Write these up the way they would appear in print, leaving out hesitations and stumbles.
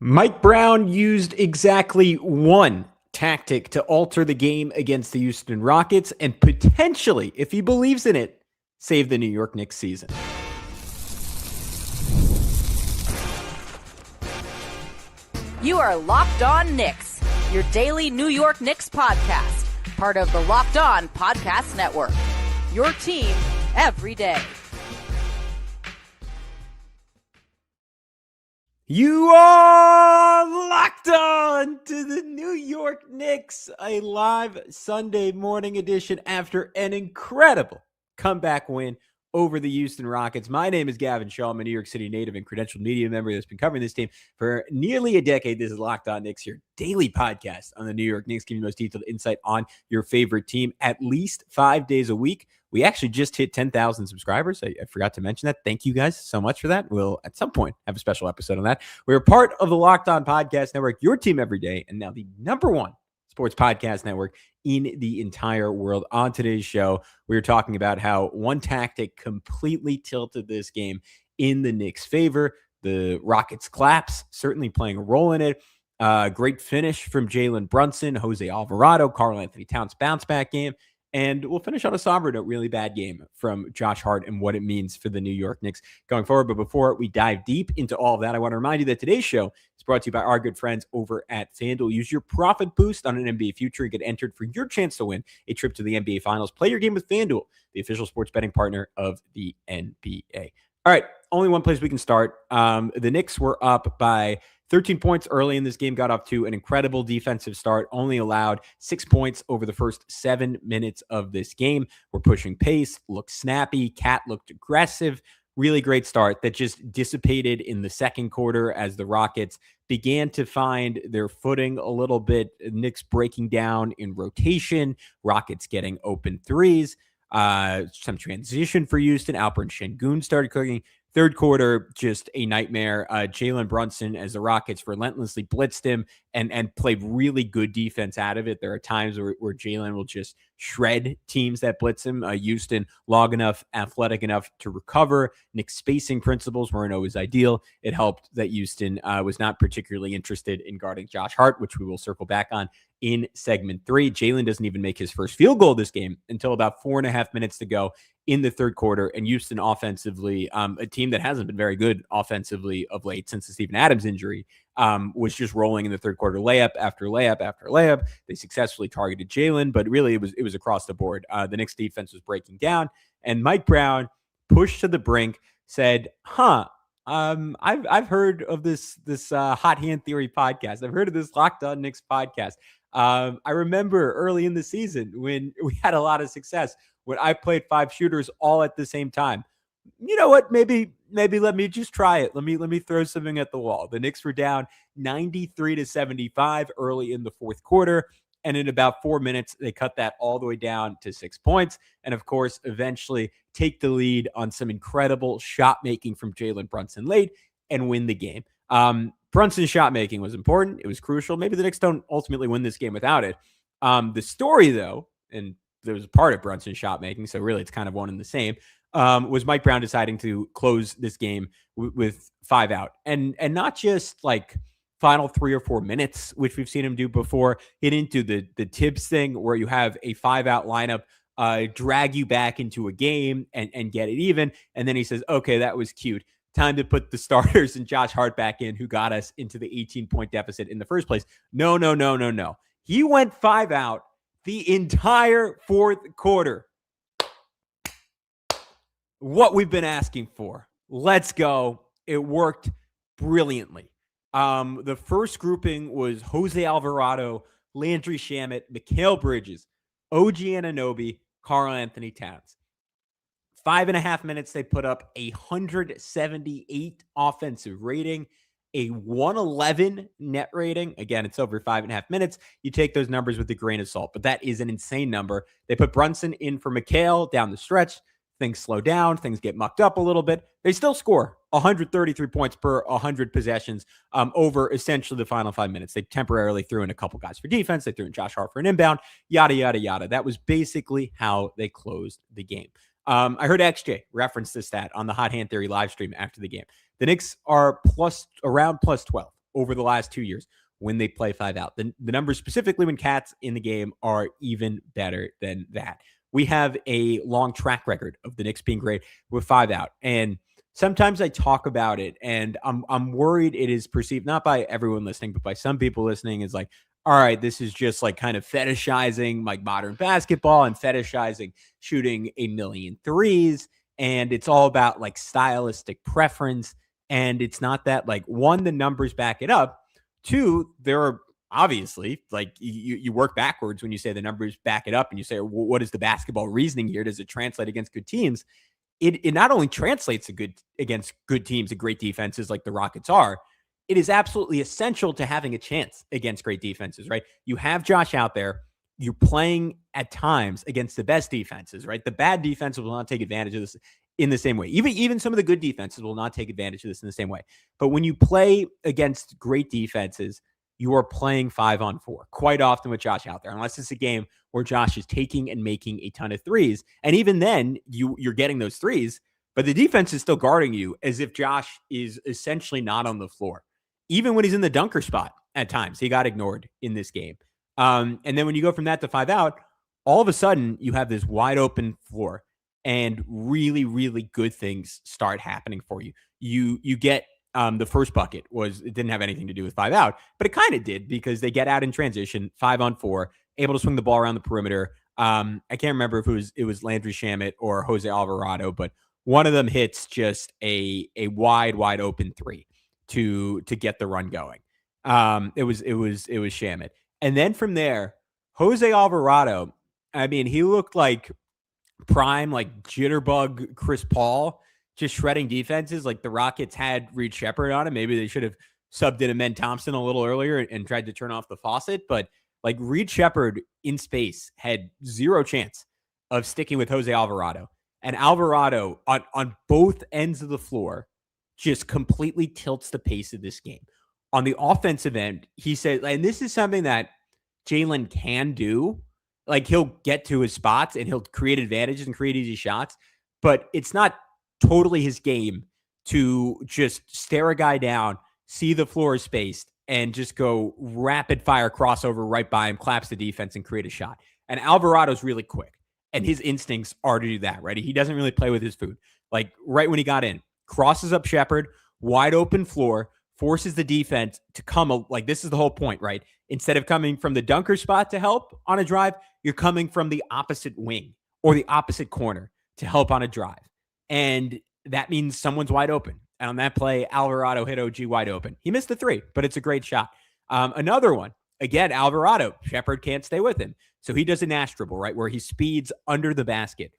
Mike Brown used exactly one tactic to alter the game against the Houston Rockets and potentially, if he believes in it, save the New York Knicks season. You are Locked On Knicks, your daily New York Knicks podcast, part of the Locked On Podcast Network. Your team every day. You are locked on to the New York Knicks, a live Sunday morning edition after an incredible comeback win over the Houston Rockets. My name is Gavin Scall. I'm a New York City native and credentialed media member that's been covering this team for nearly a decade. This is Locked On Knicks, your daily podcast on the New York Knicks, giving you the most detailed insight on your favorite team at least 5 days a week. We actually just hit 10,000 subscribers. I forgot to mention that. Thank you guys so much for that. We'll at some point have a special episode on that. We're part of the Locked On Podcast Network, your team every day, and now the number one sports podcast network in the entire world. On today's show, we were talking about how one tactic completely tilted this game in the Knicks' favor. The Rockets' collapse certainly playing a role in it. Great finish from Jalen Brunson, Jose Alvarado, Karl-Anthony Towns bounce back game. And we'll finish on a somber note, really bad game from Josh Hart and what it means for the New York Knicks going forward. But before we dive deep into all of that, I want to remind you that today's show is brought to you by our good friends over at FanDuel. Use your profit boost on an NBA future and get entered for your chance to win a trip to the NBA Finals. Play your game with FanDuel, the official sports betting partner of the NBA. All right, only one place we can start. The Knicks were up by 13 points early in this game, got off to an incredible defensive start, only allowed 6 points over the first 7 minutes of this game. We're pushing pace, looked snappy, Cat looked aggressive. Really great start that just dissipated in the second quarter as the Rockets began to find their footing a little bit. Knicks breaking down in rotation, Rockets getting open threes, some transition for Houston. Alperen Sengun started cooking. Third quarter, just a nightmare. Jalen Brunson, as the Rockets relentlessly blitzed him and played really good defense out of it. There are times where Jalen will just shred teams that blitz him. Houston, long enough, athletic enough to recover. Nick's spacing principles weren't always ideal. It helped that Houston was not particularly interested in guarding Josh Hart, which we will circle back on in segment 3. Jalen doesn't even make his first field goal this game until about 4.5 minutes to go in the third quarter. And Houston offensively, a team that hasn't been very good offensively of late since the Steven Adams injury, was just rolling in the third quarter, layup after layup after layup. They successfully targeted Jalen, but really it was across the board. The Knicks defense was breaking down, and Mike Brown pushed to the brink, said, I've heard of this hot hand theory podcast. I've heard of this Locked On Knicks podcast. I remember early in the season when we had a lot of success when I played 5 shooters all at the same time. You know what? Maybe let me just try it. Let me throw something at the wall. The Knicks were down 93-75 early in the fourth quarter. And in about 4 minutes, they cut that all the way down to 6 points. And of course, eventually take the lead on some incredible shot making from Jalen Brunson late and win the game. Brunson's shot making was important. It was crucial. Maybe the Knicks don't ultimately win this game without it. The story, though, and there was a part of Brunson's shot making, so really it's kind of one and the same, was Mike Brown deciding to close this game with 5 out. And not just like final 3 or 4 minutes, which we've seen him do before, get into the Tibbs thing where you have a 5-out lineup drag you back into a game and get it even. And then he says, okay, that was cute. Time to put the starters and Josh Hart back in, who got us into the 18-point deficit in the first place. No. He went 5 out the entire fourth quarter. What we've been asking for. Let's go. It worked brilliantly. The first grouping was Jose Alvarado, Landry Shamet, Mikal Bridges, OG Anunoby, Karl-Anthony Towns. 5.5 minutes, they put up 178 offensive rating, a 111 net rating. Again, it's over 5.5 minutes. You take those numbers with a grain of salt, but that is an insane number. They put Brunson in for Mikal down the stretch. Things slow down. Things get mucked up a little bit. They still score 133 points per 100 possessions over essentially the final 5 minutes. They temporarily threw in a couple guys for defense. They threw in Josh Hart for an inbound, yada, yada, yada. That was basically how they closed the game. I heard XJ reference this stat on the Hot Hand Theory live stream after the game. The Knicks are around plus 12 over the last 2 years when they play 5 out. The numbers specifically when Cat's in the game are even better than that. We have a long track record of the Knicks being great with 5 out. And sometimes I talk about it and I'm worried it is perceived, not by everyone listening, but by some people listening, is like, all right, this is just like kind of fetishizing like modern basketball and fetishizing shooting a million threes. And it's all about like stylistic preference. And it's not that, like, one, the numbers back it up. Two, there are obviously, like, you work backwards when you say the numbers back it up and you say, well, what is the basketball reasoning here? Does it translate against good teams? It not only translates against good teams and great defenses like the Rockets are, it is absolutely essential to having a chance against great defenses, right? You have Josh out there. You're playing at times against the best defenses, right? The bad defenses will not take advantage of this in the same way. Even some of the good defenses will not take advantage of this in the same way. But when you play against great defenses, you are playing 5-on-4 quite often with Josh out there, unless it's a game where Josh is taking and making a ton of threes. And even then, you're getting those threes, but the defense is still guarding you as if Josh is essentially not on the floor. Even when he's in the dunker spot at times, he got ignored in this game. And then when you go from that to 5 out, all of a sudden you have this wide open floor and really, really good things start happening for you. You get the first bucket it didn't have anything to do with 5 out, but it kind of did because they get out in transition, 5-on-4, able to swing the ball around the perimeter. I can't remember if it was Landry Shamet or Jose Alvarado, but one of them hits just a wide open three to get the run going. It was Shamet. And then from there, Jose Alvarado, I mean, he looked like prime, like jitterbug Chris Paul, just shredding defenses. Like the Rockets had Reed Sheppard on him. Maybe they should have subbed in Amen Thompson a little earlier and tried to turn off the faucet. But like Reed Sheppard in space had zero chance of sticking with Jose Alvarado. And Alvarado on both ends of the floor just completely tilts the pace of this game. On the offensive end, he said, and this is something that Jalen can do, like he'll get to his spots and he'll create advantages and create easy shots, but it's not totally his game to just stare a guy down, see the floor is spaced, and just go rapid fire crossover right by him, claps the defense, and create a shot. And Alvarado's really quick, and his instincts are to do that, right? He doesn't really play with his food. Like right when he got in, crosses up Sheppard, wide open floor, forces the defense to come, like this is the whole point, right? Instead of coming from the dunker spot to help on a drive, you're coming from the opposite wing or the opposite corner to help on a drive. And that means someone's wide open. And on that play, Alvarado hit OG wide open. He missed the three, but it's a great shot. Another one, again, Alvarado, Sheppard can't stay with him. So he does a Nash dribble, right, where he speeds under the basket.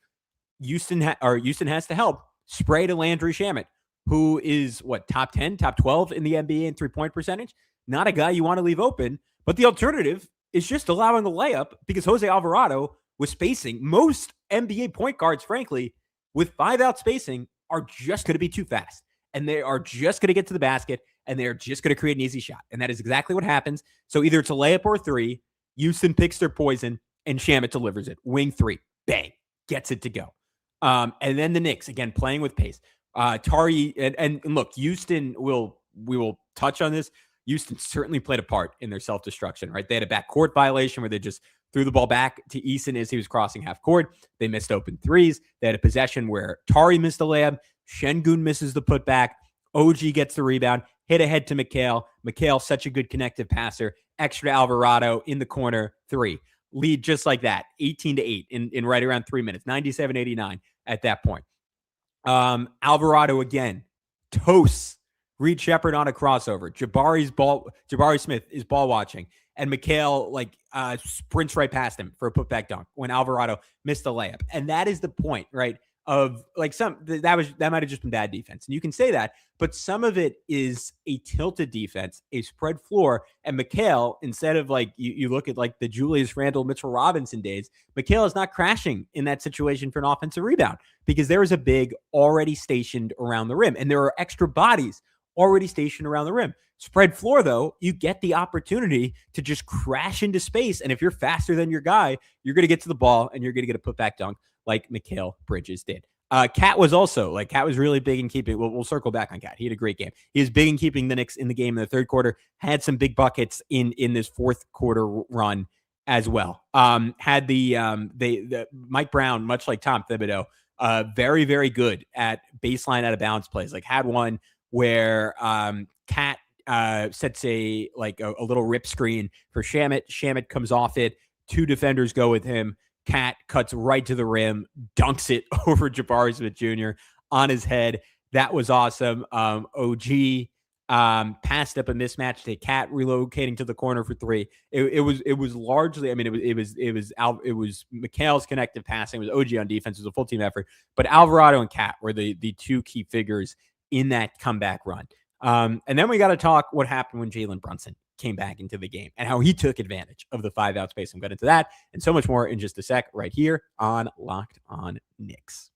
Houston has to help. Spray to Landry Shamet, who is top 10, top 12 in the NBA in three-point percentage. Not a guy you want to leave open, but the alternative is just allowing the layup because Jose Alvarado was spacing. Most NBA point guards, frankly, with 5 out spacing are just going to be too fast. And they are just going to get to the basket, and they're just going to create an easy shot. And that is exactly what happens. So either it's a layup or a three. Houston picks their poison, and Shamet delivers it. Wing three. Bang. Gets it to go. And then the Knicks, again, playing with pace. Tari, and look, Houston we will touch on this. Houston certainly played a part in their self-destruction, right? They had a backcourt violation where they just threw the ball back to Eason as he was crossing half court. They missed open threes. They had a possession where Tari missed the layup. Şengün misses the putback. OG gets the rebound. Hit ahead to Mikal. Mikal, such a good connective passer. Extra Alvarado in the corner. 3. Lead just like that. 18-8 in right around 3 minutes. 97-89 at that point. Alvarado again. Toasts Reed Sheppard on a crossover. Jabari Smith is ball watching. And Mikal sprints right past him for a putback dunk when Alvarado missed the layup. And that is the point, right? Of like that might have just been bad defense. And you can say that, but some of it is a tilted defense, a spread floor. And Mikal, instead of like you look at like the Julius Randle, Mitchell Robinson days, Mikal is not crashing in that situation for an offensive rebound because there is a big already stationed around the rim. And there are extra bodies already stationed around the rim. Spread floor, though, you get the opportunity to just crash into space. And if you're faster than your guy, you're going to get to the ball and you're going to get a putback dunk like Mikal Bridges did. Cat was also Cat was really big in keeping. We'll circle back on Cat. He had a great game. He was big in keeping the Knicks in the game in the third quarter. Had some big buckets in this fourth quarter run as well. Had the Mike Brown, much like Tom Thibodeau, very, very good at baseline out of bounds plays. Had one where Cat sets a little rip screen for Shamet. Shamet comes off it. Two defenders go with him. Cat cuts right to the rim, dunks it over Jabari Smith Jr. on his head. That was awesome. OG passed up a mismatch to Cat relocating to the corner for three. It was largely, it was Mikhail's connective passing. It was OG on defense. It was a full team effort. But Alvarado and Cat were the two key figures in that comeback run. And then we got to talk what happened when Jalen Brunson came back into the game and how he took advantage of the 5-out space. I'm going to get into that and so much more in just a sec right here on Locked On Knicks.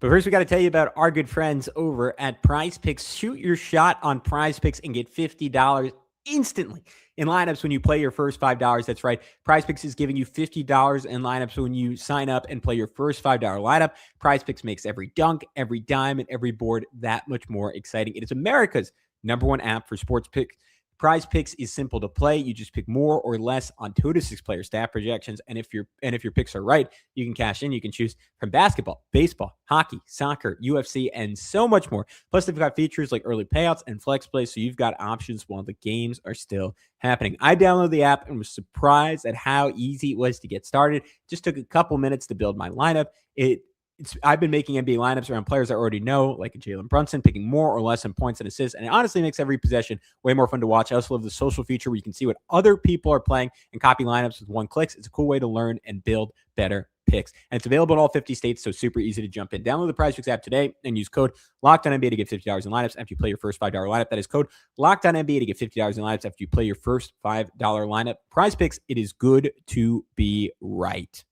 But first, we got to tell you about our good friends over at PrizePicks. Shoot your shot on PrizePicks and get $50 instantly in lineups when you play your first $5. That's right. PrizePicks is giving you $50 in lineups when you sign up and play your first $5 lineup. PrizePicks makes every dunk, every dime, and every board that much more exciting. It is America's #1 app for sports picks. PrizePicks is simple to play. You just pick more or less on 2 to 6 player stat projections, and if your picks are right, you can cash in. You can choose from basketball, baseball, hockey, soccer, UFC, and so much more. Plus, they've got features like early payouts and flex plays, so you've got options while the games are still happening. I downloaded the app and was surprised at how easy it was to get started. Just took a couple minutes to build my lineup. I've been making NBA lineups around players I already know, like Jalen Brunson, picking more or less in points and assists, and it honestly makes every possession way more fun to watch. I also love the social feature where you can see what other people are playing and copy lineups with one click. It's a cool way to learn and build better picks. And it's available in all 50 states, so super easy to jump in. Download the PrizePicks app today and use code LOCKEDONNBA to get $50 in lineups after you play your first $5 lineup. That is code LOCKEDONNBA to get $50 in lineups after you play your first $5 lineup. PrizePicks, it is good to be right.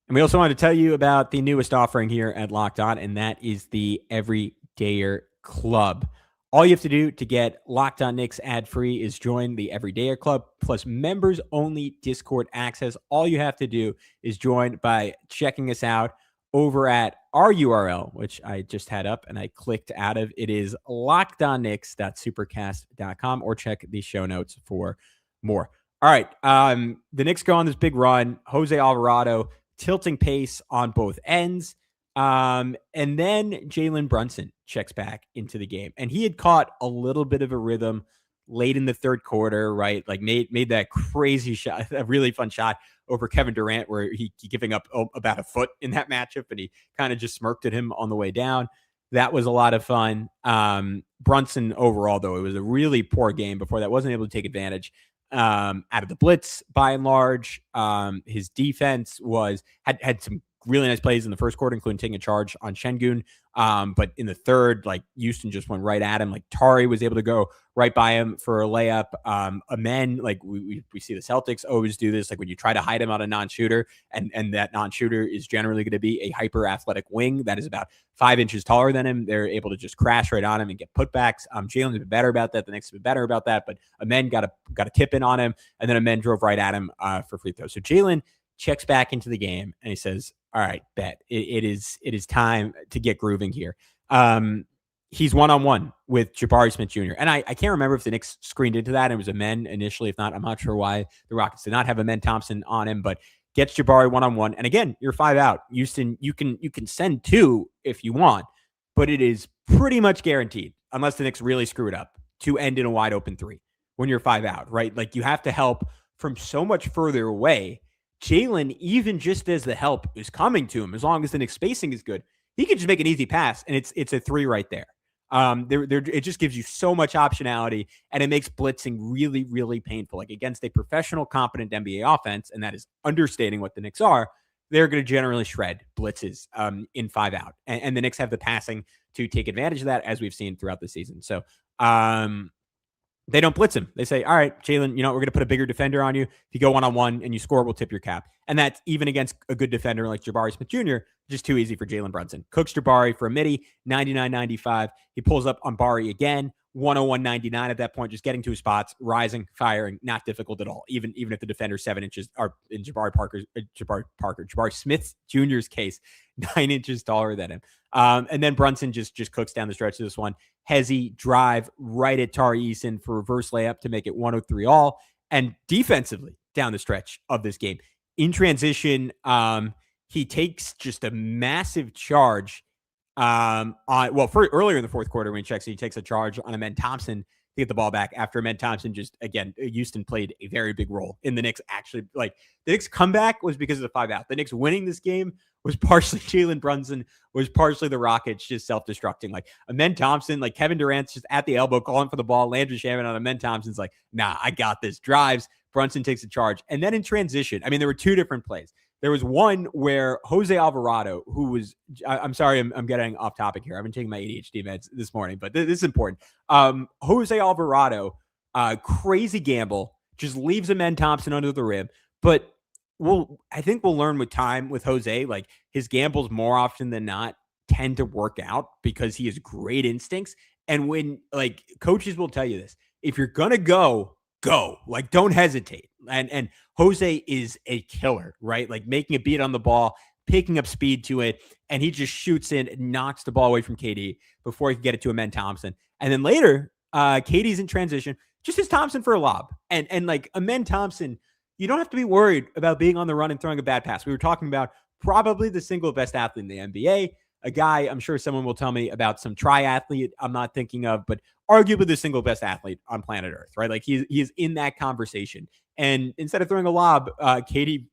And we also wanted to tell you about the newest offering here at Locked On, and that is the Everydayer Club. All you have to do to get Locked On Knicks ad-free is join the Everydayer Club, plus members-only Discord access. All you have to do is join by checking us out over at our URL, which I just had up and I clicked out of. It is lockedonKnicks.supercast.com, or check the show notes for more. All right, the Knicks go on this big run. Jose Alvarado tilting pace on both ends. And then Jalen Brunson checks back into the game. And he had caught a little bit of a rhythm late in the third quarter, right? Made that crazy shot, a really fun shot over Kevin Durant, where he giving up about a foot in that matchup, and he kind of just smirked at him on the way down. That was a lot of fun. Brunson overall, though, it was a really poor game before that. Wasn't able to take advantage out of the blitz by and large. His defense had some really nice plays in the first quarter, including taking a charge on Şengün. But in the third, Houston just went right at him. Tari was able to go right by him for a layup. Amen, we see the Celtics always do this. When you try to hide him on a non-shooter, and that non-shooter is generally going to be a hyper athletic wing that is about 5 inches taller than him, they're able to just crash right on him and get putbacks. Jalen's been better about that. The Knicks have been better about that, but Amen got a tip in on him, and then Amen drove right at him for free throws. So Jalen checks back into the game and he says, all right, bet it is time to get grooving here. He's one-on-one with Jabari Smith Jr. And I can't remember if the Knicks screened into that. It was Amen initially. If not, I'm not sure why the Rockets did not have Amen Thompson on him, but gets Jabari one-on-one. And again, you're 5 out. Houston, you can send 2 if you want, but it is pretty much guaranteed, unless the Knicks really screw it up, to end in a wide open 3 when you're 5 out, right? You have to help from so much further away. Jalen, even just as the help is coming to him, as long as the Knicks spacing is good, he can just make an easy pass, and it's a 3 right there. It just gives you so much optionality, and it makes blitzing really, really painful. Against a professional, competent NBA offense, and that is understating what the Knicks are, they're going to generally shred blitzes in 5 out. And the Knicks have the passing to take advantage of that, as we've seen throughout the season. So they don't blitz him. They say, all right, Jalen, we're going to put a bigger defender on you. If you go one-on-one and you score, we'll tip your cap. And that's even against a good defender like Jabari Smith Jr., just too easy for Jalen Brunson. Cooks Jabari for a midi, 99-95. He pulls up on Bari again, 101.99 at that point, just getting to his spots, rising, firing, not difficult at all. Even if the defender's 7 inches, or in Jabari Smith Jr.'s case, 9 inches taller than him. And then Brunson just cooks down the stretch of this one. Hezzy drive right at Tari Eason for reverse layup to make it 103 all. And defensively down the stretch of this game, in transition, he takes just a massive charge. Earlier in the fourth quarter when he checks, he takes a charge on Amen Thompson to get the ball back after Amen Thompson Houston played a very big role in the Knicks. Actually, like, the Knicks comeback was because of the 5 out. The Knicks winning this game was partially Jalen Brunson, was partially the Rockets just self-destructing. Like, Amen Thompson, like, Kevin Durant's just at the elbow calling for the ball. Landry Shamet on Amen Thompson's like, nah, I got this. Drives. Brunson takes a charge. And then in transition, I mean, there were 2 different plays. There was one where Jose Alvarado, who was, I'm sorry, I'm getting off topic here. I've been taking my ADHD meds this morning, but this is important. Jose Alvarado, crazy gamble, just leaves Amen Thompson under the rim. But I think we'll learn with time with Jose, like, his gambles more often than not tend to work out because he has great instincts. And when, like, coaches will tell you this, if you're going to go, like, don't hesitate. And Jose is a killer, right? Like, making a beat on the ball, picking up speed to it, and he just shoots in and knocks the ball away from KD before he can get it to Amen Thompson. And then later, KD's in transition, just hits Thompson for a lob. And like, Amen Thompson, you don't have to be worried about being on the run and throwing a bad pass. We were talking about probably the single best athlete in the NBA, a guy, I'm sure someone will tell me about some triathlete I'm not thinking of, but arguably the single best athlete on planet Earth, right? Like, he is in that conversation. And instead of throwing a lob, KD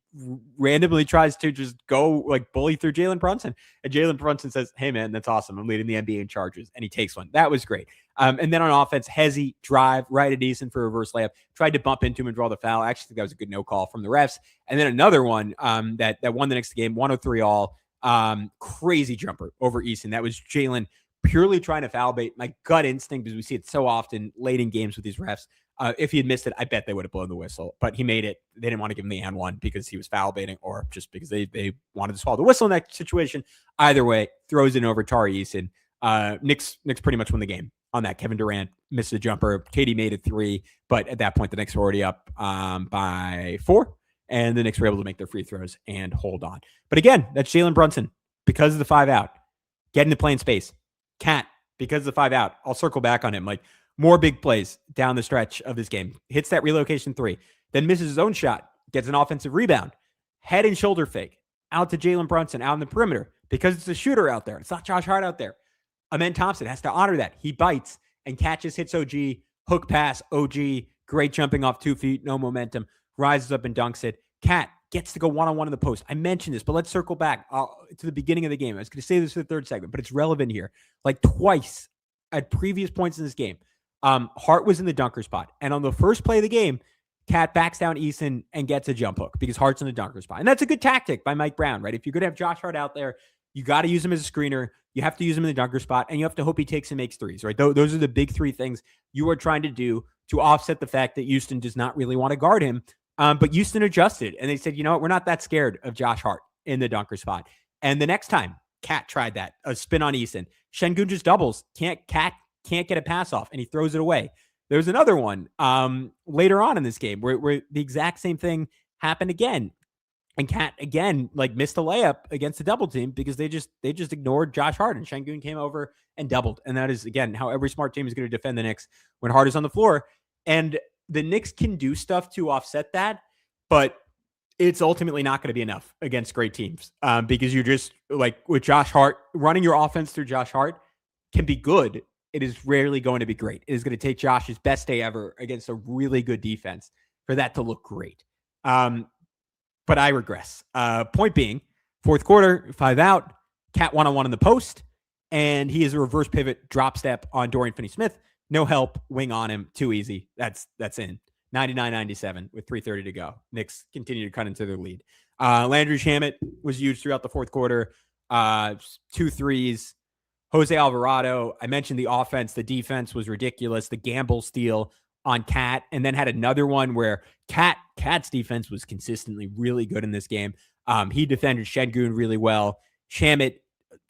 randomly tries to just go, like, bully through Jalen Brunson. And Jalen Brunson says, hey, man, that's awesome. I'm leading the NBA in charges. And he takes one. That was great. And then on offense, Hezzy drive right at Eason for a reverse layup. Tried to bump into him and draw the foul. I actually think that was a good no call from the refs. And then another one that won the next game, 103 all. Crazy jumper over Eason. That was Jalen purely trying to foul bait. My gut instinct, because we see it so often late in games with these refs, if he had missed it, I bet they would have blown the whistle. But he made it. They didn't want to give him the and one because he was foul baiting, or just because they wanted to swallow the whistle in that situation. Either way, throws it over Tari Eason. Knicks pretty much won the game on that. Kevin Durant missed a jumper. KD made it 3, but at that point, the Knicks were already up by 4. And the Knicks were able to make their free throws and hold on. But again, that's Jalen Brunson because of the 5 out. Getting to play in space. Cat, because of the 5 out. I'll circle back on him. Like, more big plays down the stretch of this game. Hits that relocation 3. Then misses his own shot. Gets an offensive rebound. Head and shoulder fake. Out to Jalen Brunson out on the perimeter. Because it's a shooter out there. It's not Josh Hart out there. Amen Thompson has to honor that. He bites and catches, hits OG. Hook pass, OG. Great jumping off 2 feet. No momentum. Rises up and dunks it. Cat gets to go one-on-one in the post. I mentioned this, but let's circle back to the beginning of the game. I was going to say this for the third segment, but it's relevant here. Like, twice at previous points in this game, Hart was in the dunker spot. And on the first play of the game, Cat backs down Eason and gets a jump hook because Hart's in the dunker spot. And that's a good tactic by Mike Brown, right? If you're going to have Josh Hart out there, you got to use him as a screener. You have to use him in the dunker spot, and you have to hope he takes and makes threes, right? Those are the big 3 things you are trying to do to offset the fact that Houston does not really want to guard him. But Houston adjusted, and they said, you know what? We're not that scared of Josh Hart in the dunker spot. And the next time, Cat tried that, a spin on Eason. Şengün just doubles. Cat can't get a pass off, and he throws it away. There's another one later on in this game where the exact same thing happened again. And Cat, again, like, missed a layup against the double team because they just ignored Josh Hart, and Şengün came over and doubled. And that is, again, how every smart team is going to defend the Knicks when Hart is on the floor. And the Knicks can do stuff to offset that, but it's ultimately not going to be enough against great teams because you're just, like, with Josh Hart, running your offense through Josh Hart can be good. It is rarely going to be great. It is going to take Josh's best day ever against a really good defense for that to look great. But I regress. Point being, fourth quarter, 5 out, Cat one-on-one in the post, and he is a reverse pivot drop step on Dorian Finney-Smith. No help, wing on him, too easy. That's in. 99-97 with 3:30 to go. Knicks continue to cut into their lead. Landry Shamet was used throughout the fourth quarter. 2 threes. Jose Alvarado, I mentioned the offense. The defense was ridiculous. The gamble steal on Cat, and then had another one where Cat's defense was consistently really good in this game. He defended Şengün really well. Shamet,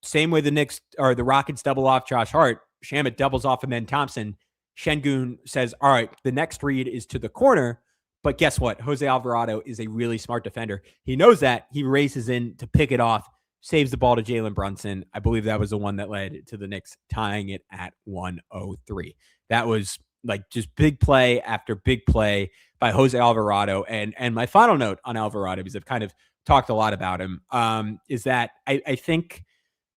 same way the Rockets double off Josh Hart. Shamet doubles off Amen Thompson, Şengün says, all right, the next read is to the corner. But guess what? Jose Alvarado is a really smart defender. He knows that. He races in to pick it off, saves the ball to Jalen Brunson. I believe that was the one that led to the Knicks tying it at 103. That was like just big play after big play by Jose Alvarado. And my final note on Alvarado, because I've kind of talked a lot about him, is that I think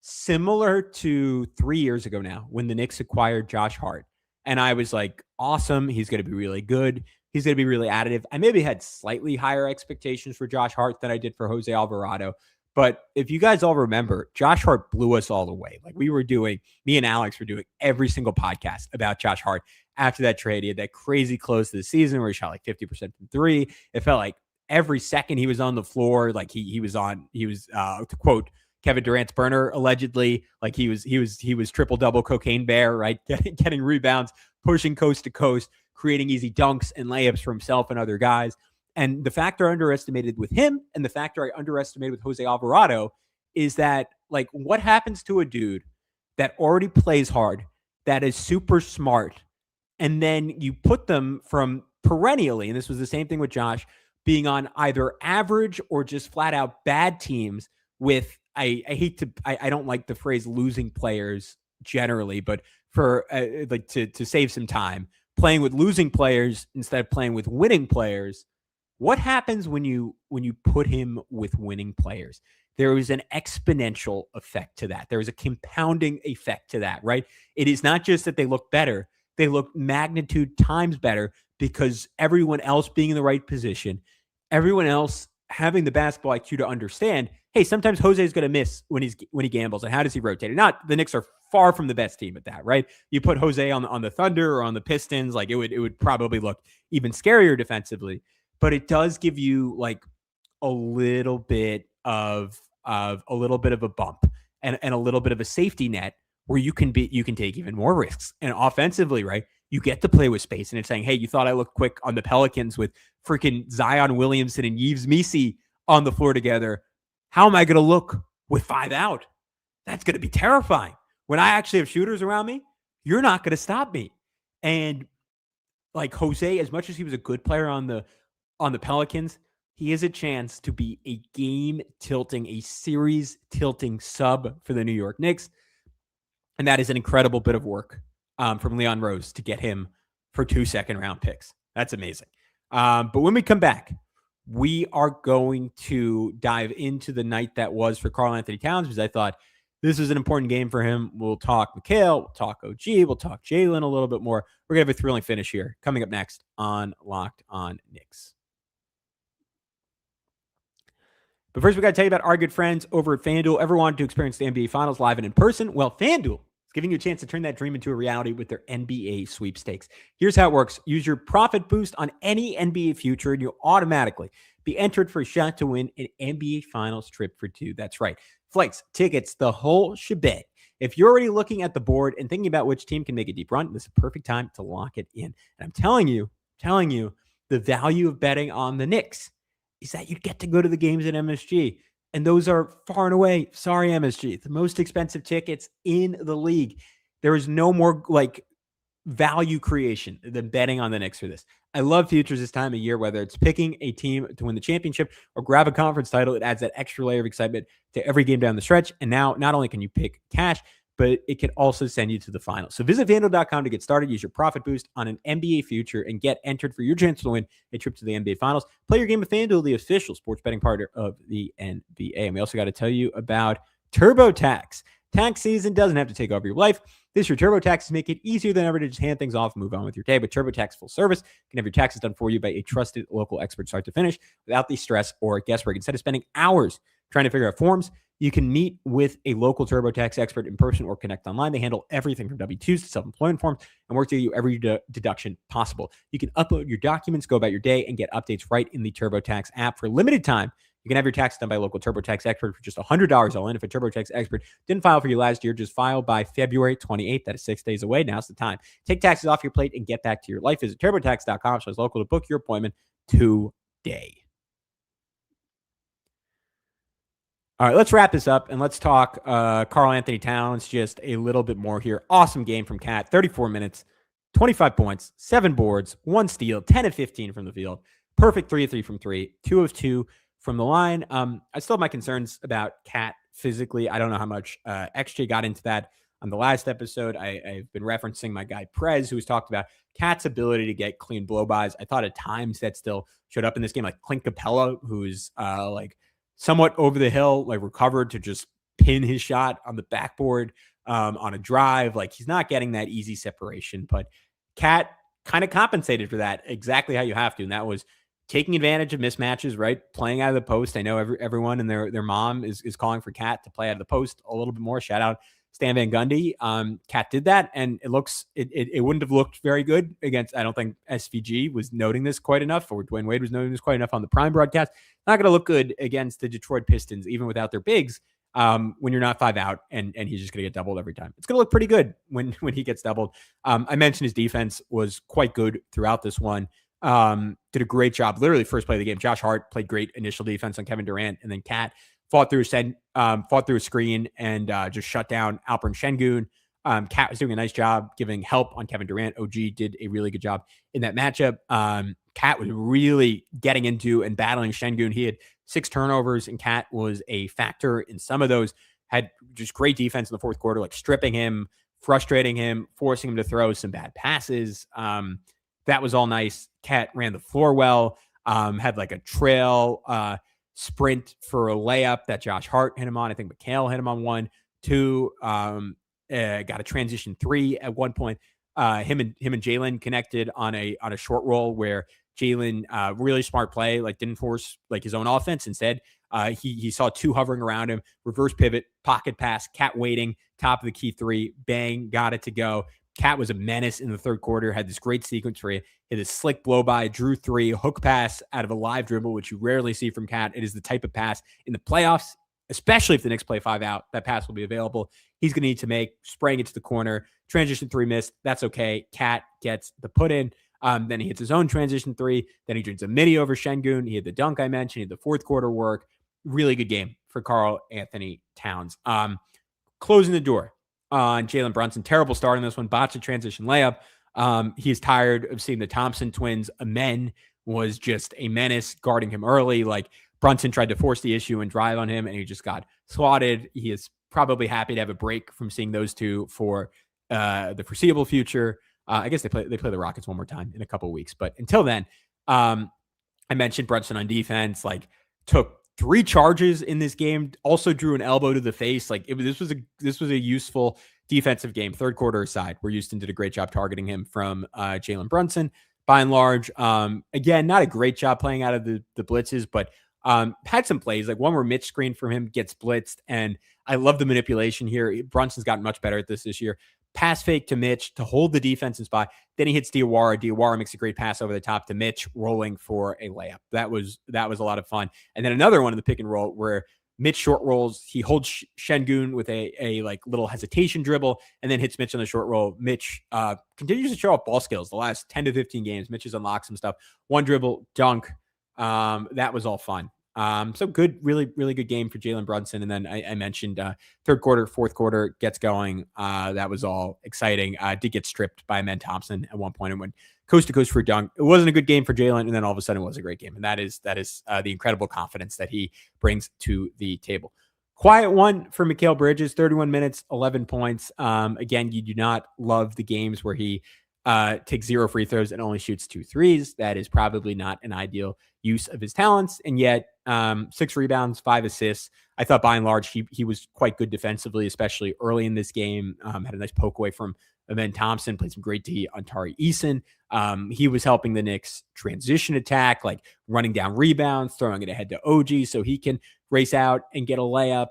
similar to 3 years ago now when the Knicks acquired Josh Hart, and I was like, awesome, he's going to be really good. He's going to be really additive. I maybe had slightly higher expectations for Josh Hart than I did for Jose Alvarado. But if you guys all remember, Josh Hart blew us all away. Like me and Alex were doing every single podcast about Josh Hart after that trade. He had that crazy close to the season where he shot like 50% from three. It felt like every second he was on the floor, like he was to quote Kevin Durant's burner, allegedly, like he was triple double cocaine bear, right? Getting rebounds, pushing coast to coast, creating easy dunks and layups for himself and other guys. And the factor I underestimated with him and the factor I underestimated with Jose Alvarado is that, like, what happens to a dude that already plays hard, that is super smart, and then you put them from perennially, and this was the same thing with Josh, being on either average or just flat out bad teams with, I don't like the phrase losing players generally, but for like to save some time, playing with losing players instead of playing with winning players. What happens when you put him with winning players? There is an exponential effect to that. There is a compounding effect to that, right? It is not just that they look better. They look magnitude times better because everyone else being in the right position, everyone else having the basketball IQ to understand, hey, sometimes Jose is going to miss when he gambles. And how does he rotate it? Not the Knicks are far from the best team at that, right? You put Jose on the Thunder or on the Pistons, like it would probably look even scarier defensively. But it does give you like a little bit of a bump and a little bit of a safety net where you can take even more risks. And offensively, right, you get to play with space. And it's saying, hey, you thought I looked quick on the Pelicans with freaking Zion Williamson and Yves Missi on the floor together. How am I going to look with 5 out? That's going to be terrifying. When I actually have shooters around me, you're not going to stop me. And like Jose, as much as he was a good player on the Pelicans, he has a chance to be a a series tilting sub for the New York Knicks. And that is an incredible bit of work from Leon Rose to get him for 2 second-round picks. That's amazing. But when we come back, we are going to dive into the night that was for Karl-Anthony Towns because I thought this was an important game for him. We'll talk Mikal, we'll talk OG, we'll talk Jalen a little bit more. We're going to have a thrilling finish here coming up next on Locked On Knicks. But first, we got to tell you about our good friends over at FanDuel. Ever wanted to experience the NBA Finals live and in person? Well, FanDuel is giving you a chance to turn that dream into a reality with their NBA sweepstakes. Here's how it works. Use your profit boost on any NBA future, and you'll automatically be entered for a shot to win an NBA Finals trip for 2. That's right. Flights, tickets, the whole shebang. If you're already looking at the board and thinking about which team can make a deep run, this is the perfect time to lock it in. And I'm telling you, the value of betting on the Knicks is that you get to go to the games at MSG. And those are far and away, sorry, MSG, the most expensive tickets in the league. There is no more like value creation than betting on the Knicks for this. I love futures this time of year, whether it's picking a team to win the championship or grab a conference title. It adds that extra layer of excitement to every game down the stretch. And now not only can you pick cash, but it can also send you to the final. So visit FanDuel.com to get started. Use your profit boost on an NBA future and get entered for your chance to win a trip to the NBA Finals. Play your game with FanDuel, the official sports betting partner of the NBA. And we also got to tell you about TurboTax. Tax season doesn't have to take over your life. This year, TurboTax make it easier than ever to just hand things off and move on with your day. With TurboTax Full Service, you can have your taxes done for you by a trusted local expert start to finish without the stress or guesswork. Instead of spending hours trying to figure out forms, you can meet with a local TurboTax expert in person or connect online. They handle everything from W-2s to self-employment forms and work to get you every deduction possible. You can upload your documents, go about your day, and get updates right in the TurboTax app. For a limited time, you can have your taxes done by a local TurboTax expert for just $100 all in. If a TurboTax expert didn't file for you last year, just file by February 28th. That is 6 days away. Now's the time. Take taxes off your plate and get back to your life. Visit TurboTax.com/local to book your appointment today. All right, let's wrap this up and let's talk Karl-Anthony Towns just a little bit more here. Awesome game from Cat, 34 minutes, 25 points, 7 boards, 1 steal, 10 of 15 from the field. Perfect 3 of 3 from 3, 2 of 2 from the line. I still have my concerns about Cat physically. I don't know how much XJ got into that on the last episode. I've been referencing my guy Prez, who has talked about Cat's ability to get clean blow-bys. I thought at times that still showed up in this game, like Clint Capella, who's like somewhat over the hill, like recovered to just pin his shot on the backboard on a drive. Like he's not getting that easy separation, but Cat kind of compensated for that exactly how you have to. And that was taking advantage of mismatches, right? Playing out of the post. I know everyone and their mom is calling for Cat to play out of the post a little bit more. Shout out Stan Van Gundy. Cat did that, and it wouldn't have looked very good against. I don't think SVG was noting this quite enough, or Dwayne Wade was noting this quite enough on the Prime broadcast. Not going to look good against the Detroit Pistons, even without their bigs. When you're not 5 out and he's just going to get doubled every time. It's going to look pretty good when he gets doubled. I mentioned his defense was quite good throughout this one. Did a great job. Literally first play of the game. Josh Hart played great initial defense on Kevin Durant, and then Cat fought through a screen and just shut down Alperen Şengün. Cat was doing a nice job giving help on Kevin Durant. OG did a really good job in that matchup. Cat was really getting into and battling Şengün. He had 6 turnovers, and Cat was a factor in some of those. Had just great defense in the fourth quarter, like stripping him, frustrating him, forcing him to throw some bad passes. That was all nice. Cat ran the floor well, had like a trail sprint for a layup that Josh Hart hit him on. I think McHale hit him on 1, 2. Got a transition 3 at one point. Him and Jalen connected on a short roll where Jalen, really smart play, like didn't force like his own offense. Instead, he saw 2 hovering around him, reverse pivot, pocket pass, Cat waiting, top of the key 3, bang, got it to go. Cat was a menace in the third quarter, had this great sequence where he hit a slick blow by, drew 3, hook pass out of a live dribble, which you rarely see from Cat. It is the type of pass in the playoffs, especially if the Knicks play 5 out, that pass will be available. He's going to need to make, spraying it to the corner, transition 3 missed. That's okay. Cat gets the put in. Then he hits his own transition 3. Then he drains a mini over Şengün. He had the dunk I mentioned. He had the fourth quarter work. Really good game for Karl Anthony Towns. Closing the door on Jalen Brunson. Terrible start on this one. Botched a transition layup. He is tired of seeing the Thompson twins. Amen was just a menace guarding him early. Like Brunson tried to force the issue and drive on him, and he just got swatted. He is probably happy to have a break from seeing those two for the foreseeable future. I guess they play the Rockets one more time in a couple of weeks. But until then, I mentioned Brunson on defense, like took 3 charges in this game, also drew an elbow to the face. Like this was a useful defensive game, third quarter aside, where Houston did a great job targeting him from Jalen Brunson. By and large, again, not a great job playing out of the blitzes, but had some plays, like one where Mitch screened from him, gets blitzed, and I love the manipulation here. Brunson's gotten much better at this year. Pass fake to Mitch to hold the defense in spot. Then he hits Diawara. Diawara makes a great pass over the top to Mitch, rolling for a layup. That was a lot of fun. And then another one in the pick and roll where Mitch short rolls. He holds Şengün with a like little hesitation dribble and then hits Mitch on the short roll. Mitch continues to show off ball skills the last 10 to 15 games. Mitch has unlocked some stuff. One dribble, dunk. That was all fun. So good, really, really good game for Jalen Brunson. And then I mentioned third quarter, fourth quarter gets going. That was all exciting. Did get stripped by Amen Thompson at one point and went coast to coast for a dunk. It wasn't a good game for Jalen, and then all of a sudden it was a great game. And that is the incredible confidence that he brings to the table. Quiet one for Mikal Bridges, 31 minutes, 11 points. Again, you do not love the games where he takes 0 free throws and only shoots 2 threes. That is probably not an ideal use of his talents. And yet 6 rebounds, 5 assists. I thought by and large, he was quite good defensively, especially early in this game. Had a nice poke away from Amen Thompson, played some great D on Tari Eason. He was helping the Knicks transition attack, like running down rebounds, throwing it ahead to OG so he can race out and get a layup.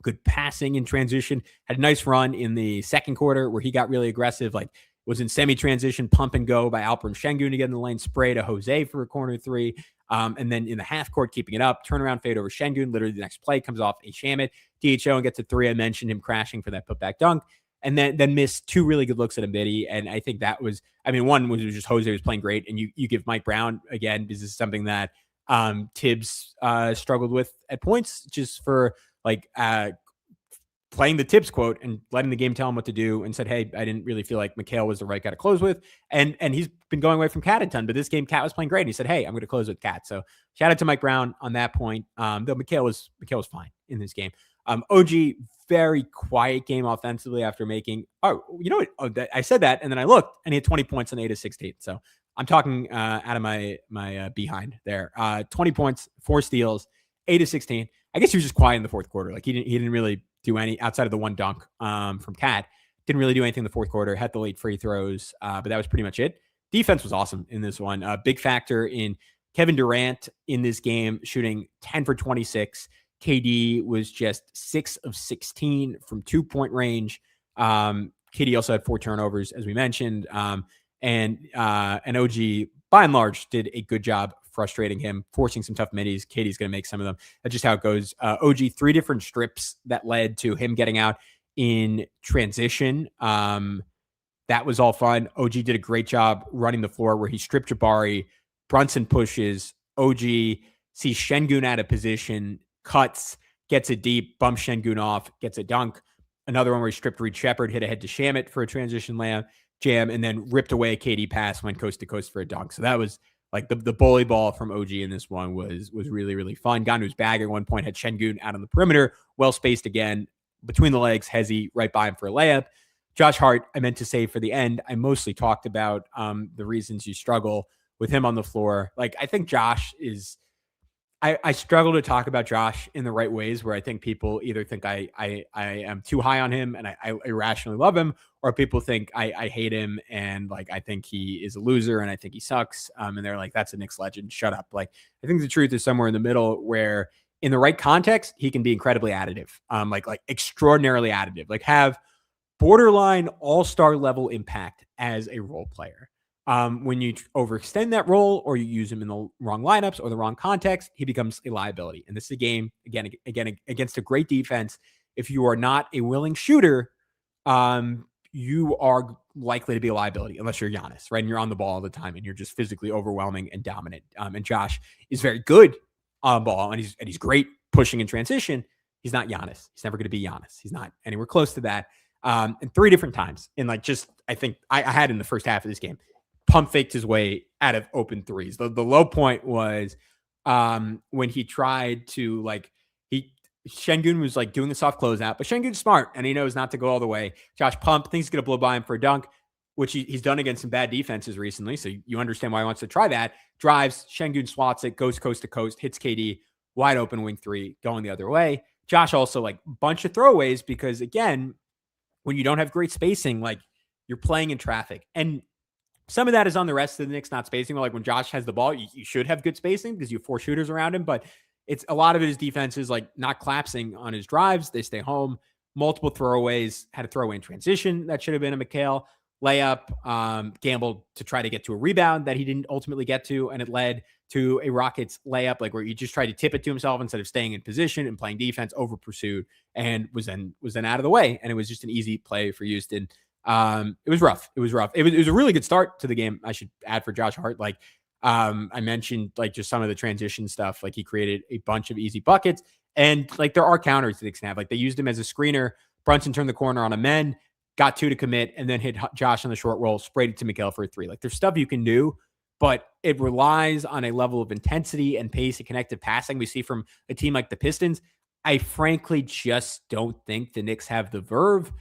Good passing in transition. Had a nice run in the second quarter where he got really aggressive, like was in semi-transition, pump and go by Alperen Şengün to get in the lane, spray to Jose for a corner 3. And then in the half court, keeping it up, turnaround fade over Şengün. Literally the next play comes off a Shamit, DHO, and gets a 3. I mentioned him crashing for that putback dunk. And then missed 2 really good looks at Mbidi. And I think that was, one was just Jose was playing great. And you give Mike Brown, again, this is something that Tibbs struggled with at points, just for like playing the tips quote and letting the game tell him what to do, and said, hey, I didn't really feel like Mikal was the right guy to close with. And he's been going away from Cat a ton, but this game Cat was playing great. And he said, hey, I'm going to close with Cat. So shout out to Mike Brown on that point. Though Mikal was fine in this game. OG, very quiet game offensively after making, I said that, and then I looked, and he had 20 points on 8 of 16. So I'm talking out of my behind there. 20 points, 4 steals, 8 of 16. I guess he was just quiet in the fourth quarter. Like he didn't really do any outside of the one dunk from Cat. Didn't really do anything in the fourth quarter. Had the late free throws, but that was pretty much it. Defense was awesome in this one. Big factor in Kevin Durant in this game, shooting 10 for 26. KD was just 6 of 16 from 2-point range. KD also had 4 turnovers, as we mentioned. And OG, by and large, did a good job frustrating him, forcing some tough middies. KD's going to make some of them. That's just how it goes. OG, 3 different strips that led to him getting out in transition. That was all fun. OG did a great job running the floor where he stripped Jabari. Brunson pushes. OG sees Şengün out of position, cuts, gets it deep, bumps Şengün off, gets a dunk. Another one where he stripped Reed Shepherd, hit ahead to Shamet for a transition jam, and then ripped away a KD pass, went coast to coast for a dunk. So that was like the bully ball from OG in this one was really, really fun. Got into his bag at one point, had Şengün out on the perimeter, well spaced again, between the legs, Hezi right by him for a layup. Josh Hart, I meant to say for the end, I mostly talked about the reasons you struggle with him on the floor. Like, I think Josh is, I struggle to talk about Josh in the right ways, where I think people either think I am too high on him and I irrationally love him, or people think I hate him and like I think he is a loser and I think he sucks. And they're like, that's a Knicks legend. Shut up. Like, I think the truth is somewhere in the middle, where in the right context, he can be incredibly additive, like extraordinarily additive, like have borderline all-star level impact as a role player. When you overextend that role or you use him in the wrong lineups or the wrong context, he becomes a liability. And this is a game, again, against a great defense. If you are not a willing shooter, you are likely to be a liability unless you're Giannis, right? And you're on the ball all the time and you're just physically overwhelming and dominant. And Josh is very good on ball and he's great pushing in transition. He's not Giannis. He's never going to be Giannis. He's not anywhere close to that. And 3 different times in like just, I think I had in the first half of this game, pump faked his way out of open threes. The low point was when he tried to Şengün was like doing the soft closeout, but Şengün's smart and he knows not to go all the way. Josh thinks he's going to blow by him for a dunk, which he's done against some bad defenses recently. So you understand why he wants to try that. Drives, Şengün swats it, goes coast to coast, hits KD, wide open wing 3, going the other way. Josh also like bunch of throwaways because again, when you don't have great spacing, like you're playing in traffic. And some of that is on the rest of the Knicks not spacing. Like when Josh has the ball, you should have good spacing because you have 4 shooters around him. But it's a lot of it is defenses like not collapsing on his drives. They stay home. Multiple throwaways. Had a throwaway in transition that should have been a Mikal layup. Gambled to try to get to a rebound that he didn't ultimately get to, and it led to a Rockets layup, like where he just tried to tip it to himself instead of staying in position and playing defense, over pursued, and was then out of the way. And it was just an easy play for Houston. It was rough. It was a really good start to the game, I should add, for Josh Hart. Like I mentioned, like just some of the transition stuff, like he created a bunch of easy buckets, and like there are counters that they can have. Like they used him as a screener. Brunson turned the corner on a men, got 2 to commit, and then hit Josh on the short roll, sprayed it to Mikal for a 3. Like there's stuff you can do, but it relies on a level of intensity and pace and connected passing we see from a team like the Pistons. I frankly just don't think the Knicks have the verve,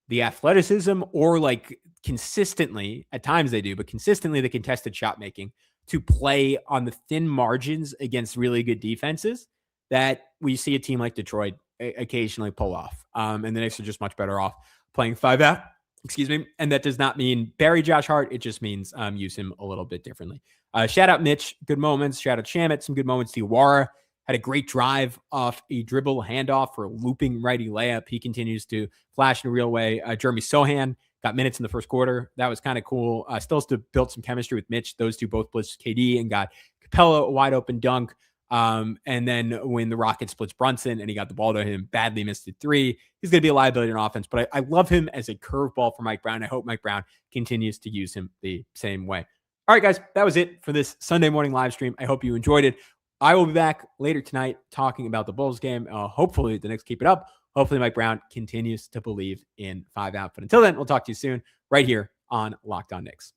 the athleticism, or like consistently, at times they do, but consistently the contested shot making to play on the thin margins against really good defenses that we see a team like Detroit occasionally pull off. And the Knicks are just much better off playing 5 out. Excuse me. And that does not mean bury Josh Hart. It just means use him a little bit differently. Shout out Mitch. Good moments. Shout out Shamet. Some good moments. Diawara had a great drive off a dribble handoff for a looping righty layup. He continues to flash in a real way. Jeremy Sohan got minutes in the first quarter. That was kind of cool. Still to build some chemistry with Mitch. Those two both blitzed KD and got Capella a wide open dunk. And then when the Rockets splits Brunson and he got the ball to him, badly missed a 3. He's going to be a liability in offense, but I love him as a curveball for Mike Brown. I hope Mike Brown continues to use him the same way. All right, guys, that was it for this Sunday morning live stream. I hope you enjoyed it. I will be back later tonight talking about the Bulls game. Hopefully the Knicks keep it up. Hopefully Mike Brown continues to believe in 5 out. But until then, we'll talk to you soon right here on Locked On Knicks.